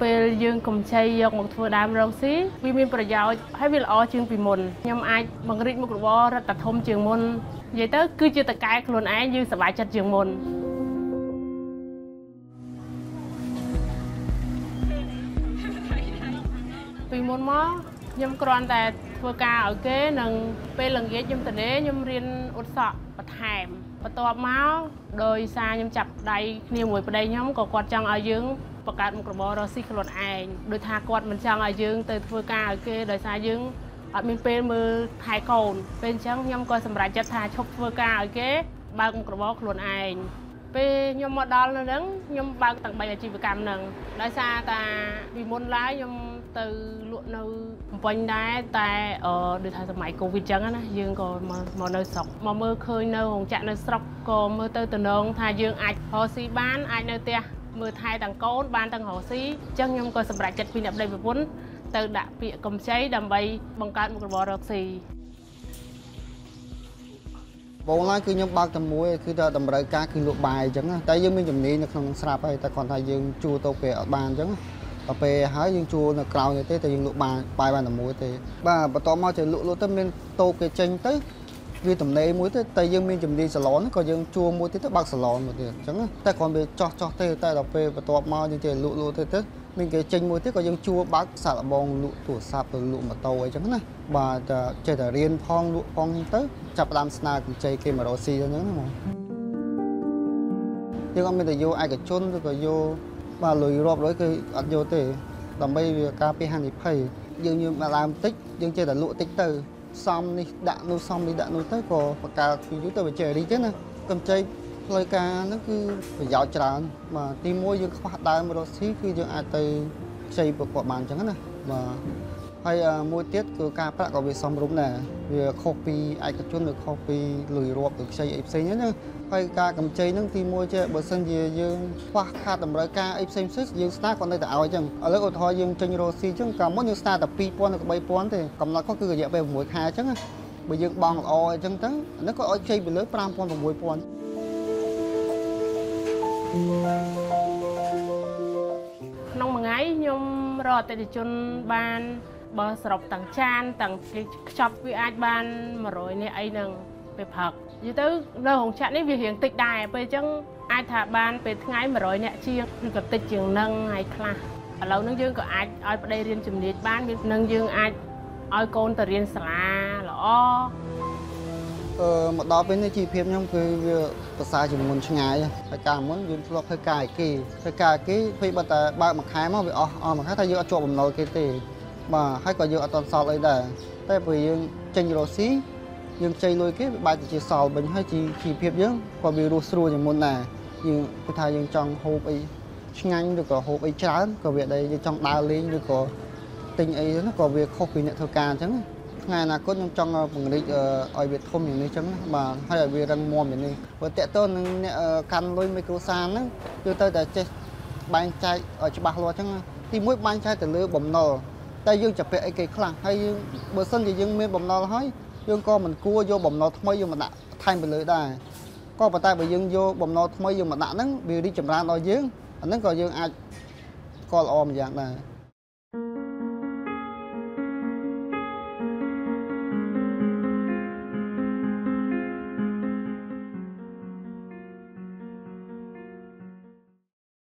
ពេលយើងកំចៃយកមកធ្វើដើមរកស៊ីវាមានប្រយោជន៍ហើយវាល្អជាងពីមុនខ្ញុំអាចបង្រៀនមុខរបររត់តែធំជាងមុននិយាយទៅគឺជាតកែខ្លួនឯងយើងសប្បាយចិត្តជាងមុនពីមុនមកខ្ញុំគ្រាន់តែធ្វើការឲ្យគេនិងពេលល្ងាចខ្ញុំទៅខ្ញុំរៀនអ៊ុតសក់បន្ថែមបន្ទាប់មកដោយសារខ្ញុំចាប់ដៃគ្នាមួយប្តីខ្ញុំក៏គាត់ចង់ឲ្យយើងបង្កើតមុខរបររកស៊ីខ្លួនឯងដោយថាគាត់មិនចង់ឲ្យយើងទៅធ្វើការឲ្យគេដោយសារយើងអត់មានពេលមើលថែកូនពេលអញ្ចឹងខ្ញុំក៏សម្រេចចិត្តថាឈប់ធ្វើការឲ្យគេបើកមុខរបរខ្លួនឯងពេលខ្ញុំមកដល់នៅហ្នឹងខ្ញុំបើកទាំង3អាជីវកម្មហ្នឹងដោយសារតាពីមុនឡើយខ្ញុំទៅលក់នៅបំពេញដែរតែដូចថាសម័យកូវីដអញ្ចឹងណាយើងក៏មកនៅស្រុកមកមើលឃើញនៅរោងចក្រនៅស្រុកក៏មើលទៅតំណងថាយើងអាចរកស៊ីបានអាចនៅផ្ទះមើលថែទាំងកូនបានទាំងរកស៊ីអញ្ចឹងខ្ញុំក៏សម្រេចចិត្តពីអ្នកប្តីប្រពន្ធទៅដាក់ពាក្យកម្ចីដើម្បីបង្កើតមុខរបររកស៊ីបងឡើយគឺខ្ញុំបើកតែមួយគឺតែតម្រូវការគឺលក់បាយអញ្ចឹងតែយើងមានជំនាញនៅក្នុងស្រាប់ហើយតែគ្រាន់តែយើងជួទៅពេលអត់បានអញ្ចឹងដល់ពេលហើយយើងជួនៅក្រៅទេតែយើងលក់បាយបានតែមួយទេបាទបន្ទាប់មកចេះលក់ទៅមានតូបគេចេញទៅវាតំណេមួយទៅតែយើងមានជំនាញសាឡនក៏យើងជួមួយទៀតទៅបើកសាឡនមួយទៀតអញ្ចឹងតែគ្រាន់តែចោះទេតែដល់ពេលបន្ទាប់មកយើងចេះលក់ទៅមានគេចេញមួយទៀតក៏យើងជួបើកសាឡបងលក់ទូរស័ព្ទទៅលក់ម៉ូតូអីចឹងណាបាទចេះតែរៀនផងលក់ផងទៅចាប់ផ្ដើមស្នើកម្ចីគេមករកស៊ីអញ្ចឹងណាបងយើងអត់មានតែយកឯកជនឬក៏យកបាទលុយរាប់រយគឺអត់យកទេដើម្បីវាការពារហានិភ័យយើងមកឡើងតិចយើងចេះតែលក់តិចទៅសំនេះដាក់នោះសំនេះដាក់នោះទៅក៏បង្កើតពីយូរទៅវាចេះរីកទេណាកម្ចីផ្លូវការហ្នឹងគឺប្រយោជន៍ច្រើនបាទទីមួយយើងខ្វះដើមរកស៊ីគឺយើងអាចទៅខ្ចីប្រកបបានអញ្ចឹងណាបាទហើយមួយទៀតគឺការប្រាក់ក៏វាសមរម្យដែរវាខុសពីឯកជនឬខុសពីលុយរាប់ឬខ្ចីអីផ្សេងហ្នឹងហើយការកម្ចីហ្នឹងទីមួយចេះបើសិនជាយើងខ្វះខាតតម្រូវការអីផ្សេងយើងស្នើគាត់នៅតែឲ្យអញ្ចឹងឥឡូវឧទាហរណ៍យើងចេញរកស៊ីអញ្ចឹងកាលមុនយើងស្នើតែ2000ទៅ3000ទេកំណត់គាត់គឺរយៈពេល6ខែអញ្ចឹងបើយើងបង់ល្អអញ្ចឹងទៅអានេះគាត់ឲ្យខ្ចីពីលើ5000 6000ក្នុងមួយថ្ងៃខ្ញុំរកអតិថិជនបានបើសរុបទាំងចានទាំងគេខ្ចប់វាអាចបាន100នាក់អីហ្នឹងពេលព្រឹកនិយាយទៅនៅរោងចក្រនេះវារៀងតិចដែរពេលអញ្ចឹងអាចថាបានពេលថ្ងៃ100នាក់ជាងឬក៏តិចជាងហ្នឹងហើយខ្លះឥឡូវហ្នឹងយើងក៏អាចឲ្យប្តីរៀនជំនាញបាននឹងយើងអាចឲ្យកូនទៅរៀនសាលាល្អមកដល់ពេលនេះជីវភាពខ្ញុំគឺវាប្រសើរជាងមុនឆ្ងាយហើយកាលមុនយើងធ្លាប់ធ្វើការឲ្យគេពេលបើតែបើកមួយខែមកវាអស់មួយខែថាយើងអត់ជាប់បំណុលគេទេបាទហើយក៏យើងអត់តន់សល់អីដែរតែពេលយើងចេញរកស៊ីយើងចៃលុយគេវាបែរទៅជាសល់វិញហើយជីវភាពយើងក៏វារស់ស្រួលជាងមុនដែរយើងគឺថាយើងចង់ហូបអីឆ្ងាញ់ឬក៏ហូបអីច្រើនក៏វាដែរយើងចង់ដើរលេងឬក៏ទិញអីហ្នឹងក៏វាខុសពីអ្នកធ្វើការអញ្ចឹងថ្ងៃអនាគតខ្ញុំចង់ពង្រីកឲ្យវាធំយ៉ាងនេះអញ្ចឹងបាទហើយឲ្យវារឹងមាំយ៉ាងនេះបើតេតទៅនឹងអ្នកកាន់លុយមីក្រូសាហ្នឹងគឺទៅតែចេះបែងចែកឲ្យច្បាស់លាស់អញ្ចឹងទីមួយបែងចែកទៅលើបំណុលតែយើងចាប់ពាក់អីគេខ្លះហើយយើងបើសិនជាយើងមានបំណុលហើយយើងក៏មិនគួរយកបំណុលថ្មីយើងមកដាក់ថែមទៅលើដែរក៏ប៉ុន្តែបើយើងយកបំណុលថ្មីយើងមកដាក់ហ្នឹងវារីកចម្រើនដល់យើងអាហ្នឹងក៏យើងអាចស្គាល់ល្អម្យ៉ាងដែរ